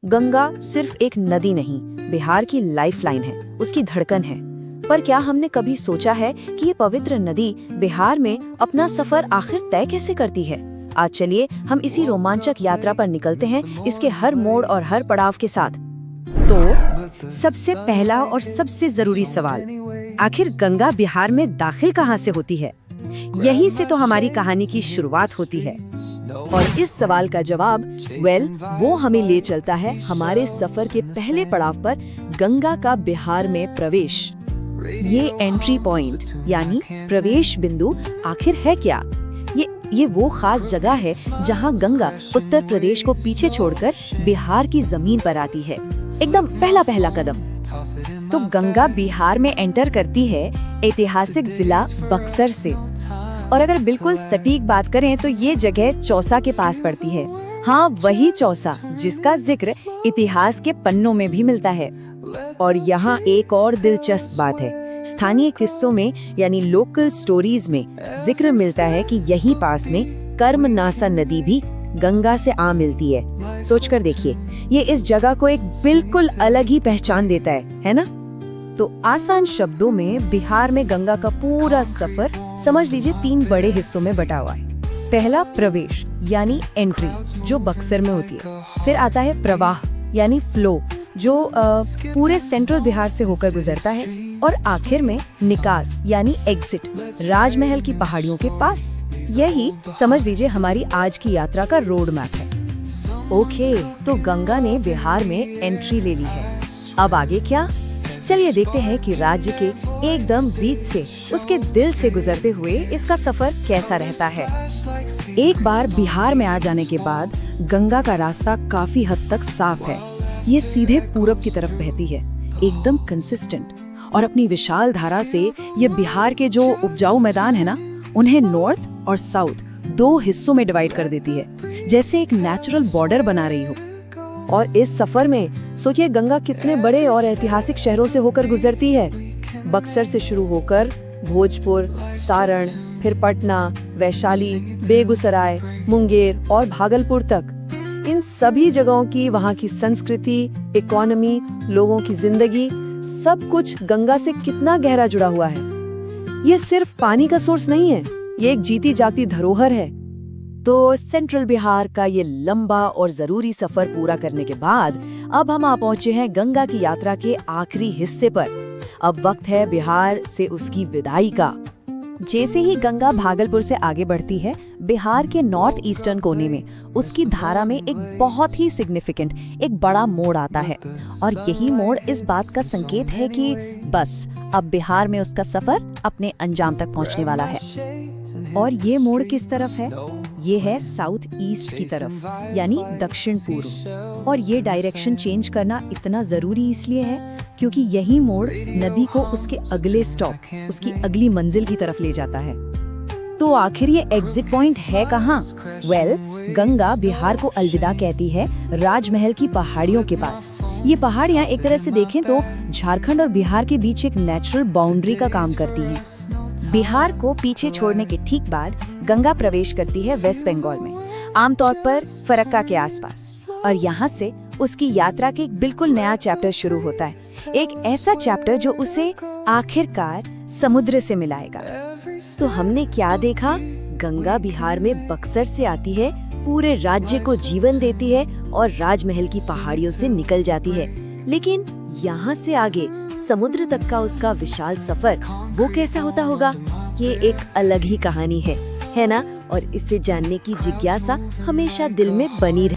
गंगा सिर्फ एक नदी नहीं, बिहार की लाइफलाइन है, उसकी धड़कन है। पर क्या हमने कभी सोचा है कि ये पवित्र नदी बिहार में अपना सफर आखिर तय कैसे करती है? आज चलिए हम इसी रोमांचक यात्रा पर निकलते हैं, इसके हर मोड़ और हर पड़ाव के साथ। तो सबसे पहला और सबसे जरूरी सवाल, आखिर गंगा बिहार में दाखिल कहाँ से होती है? यहीं से तो हमारी कहानी की शुरुआत होती है। और इस सवाल का जवाब वो हमें ले चलता है हमारे सफर के पहले पड़ाव पर, गंगा का बिहार में प्रवेश। ये एंट्री पॉइंट यानी प्रवेश बिंदु आखिर है क्या? ये वो खास जगह है जहां गंगा उत्तर प्रदेश को पीछे छोड़कर बिहार की जमीन पर आती है, एकदम पहला कदम। तो गंगा बिहार में एंटर करती है ऐतिहासिक जिला बक्सर से, और अगर बिल्कुल सटीक बात करें तो ये जगह चौसा के पास पड़ती है। हाँ, वही चौसा जिसका जिक्र इतिहास के पन्नों में भी मिलता है। और यहाँ एक और दिलचस्प बात है, स्थानीय किस्सों में यानी लोकल स्टोरीज में जिक्र मिलता है कि यहीं पास में कर्मनासा नदी भी गंगा से आ मिलती है। सोचकर देखिए, ये इस जगह को एक बिल्कुल अलग ही पहचान देता है ना? तो आसान शब्दों में बिहार में गंगा का पूरा सफर समझ लीजिए 3 बड़े हिस्सों में बटा हुआ है। पहला प्रवेश यानी एंट्री, जो बक्सर में होती है। फिर आता है प्रवाह यानी फ्लो, जो पूरे सेंट्रल बिहार से होकर गुजरता है। और आखिर में निकास यानी एग्जिट, राजमहल की पहाड़ियों के पास। यही समझ लीजिए हमारी आज की यात्रा का रोड मैप है। ओके, तो गंगा ने बिहार में एंट्री ले ली है। अब आगे क्या? चलिए देखते हैं कि राज्य के एकदम बीच से, उसके दिल से गुजरते हुए इसका सफर कैसा रहता है। एक बार बिहार में आ जाने के बाद गंगा का रास्ता काफी हद तक साफ है। ये सीधे पूरब की तरफ बहती है, एकदम कंसिस्टेंट, और अपनी विशाल धारा से ये बिहार के जो उपजाऊ मैदान है ना, उन्हें नॉर्थ और साउथ 2 हिस्सों में डिवाइड कर देती है, जैसे एक नेचुरल बॉर्डर बना रही हो। और इस सफर में सोचिए गंगा कितने बड़े और ऐतिहासिक शहरों से होकर गुजरती है। बक्सर से शुरू होकर भोजपुर, सारण, फिर पटना, वैशाली, बेगूसराय, मुंगेर और भागलपुर तक। इन सभी जगहों की, वहाँ की संस्कृति, इकोनॉमी, लोगों की जिंदगी, सब कुछ गंगा से कितना गहरा जुड़ा हुआ है। ये सिर्फ पानी का सोर्स नहीं है, ये एक जीती जागती धरोहर है। तो सेंट्रल बिहार का ये लंबा और जरूरी सफर पूरा करने के बाद अब हम आ पहुंचे हैं गंगा की यात्रा के आखिरी हिस्से पर। अब वक्त है बिहार से उसकी विदाई का। जैसे ही गंगा भागलपुर से आगे बढ़ती है, बिहार के नॉर्थ ईस्टर्न कोने में उसकी धारा में एक बहुत ही सिग्निफिकेंट, एक बड़ा मोड़ आता है। और यही मोड़ इस बात का संकेत है कि बस अब बिहार में उसका सफर अपने अंजाम तक पहुंचने वाला है। और ये मोड़ किस तरफ है? ये है साउथ ईस्ट की तरफ, यानी दक्षिण पूर्व। और ये डायरेक्शन चेंज करना इतना जरूरी इसलिए है क्योंकि यही मोड़ नदी को उसके अगले स्टॉप, उसकी अगली मंजिल की तरफ ले जाता है। तो आखिर ये एग्जिट पॉइंट है कहाँ? गंगा बिहार को अलविदा कहती है राजमहल की पहाड़ियों के पास। ये पहाड़ियाँ एक तरह से देखें तो झारखंड और बिहार के बीच एक नेचुरल बाउंड्री का काम करती हैं। बिहार को पीछे छोड़ने के ठीक बाद गंगा प्रवेश करती है वेस्ट बंगाल में, आमतौर पर फरक्का के आसपास। और यहाँ से उसकी यात्रा के एक बिल्कुल नया चैप्टर शुरू होता है, एक ऐसा चैप्टर जो उसे आखिरकार समुद्र से मिलाएगा। तो हमने क्या देखा? गंगा बिहार में बक्सर से आती है, पूरे राज्य को जीवन देती है और राजमहल की पहाड़ियों से निकल जाती है। लेकिन यहाँ से आगे समुद्र तक का उसका विशाल सफर वो कैसा होता होगा? ये एक अलग ही कहानी है ना? और इसे जानने की जिज्ञासा हमेशा दिल में बनी रहे।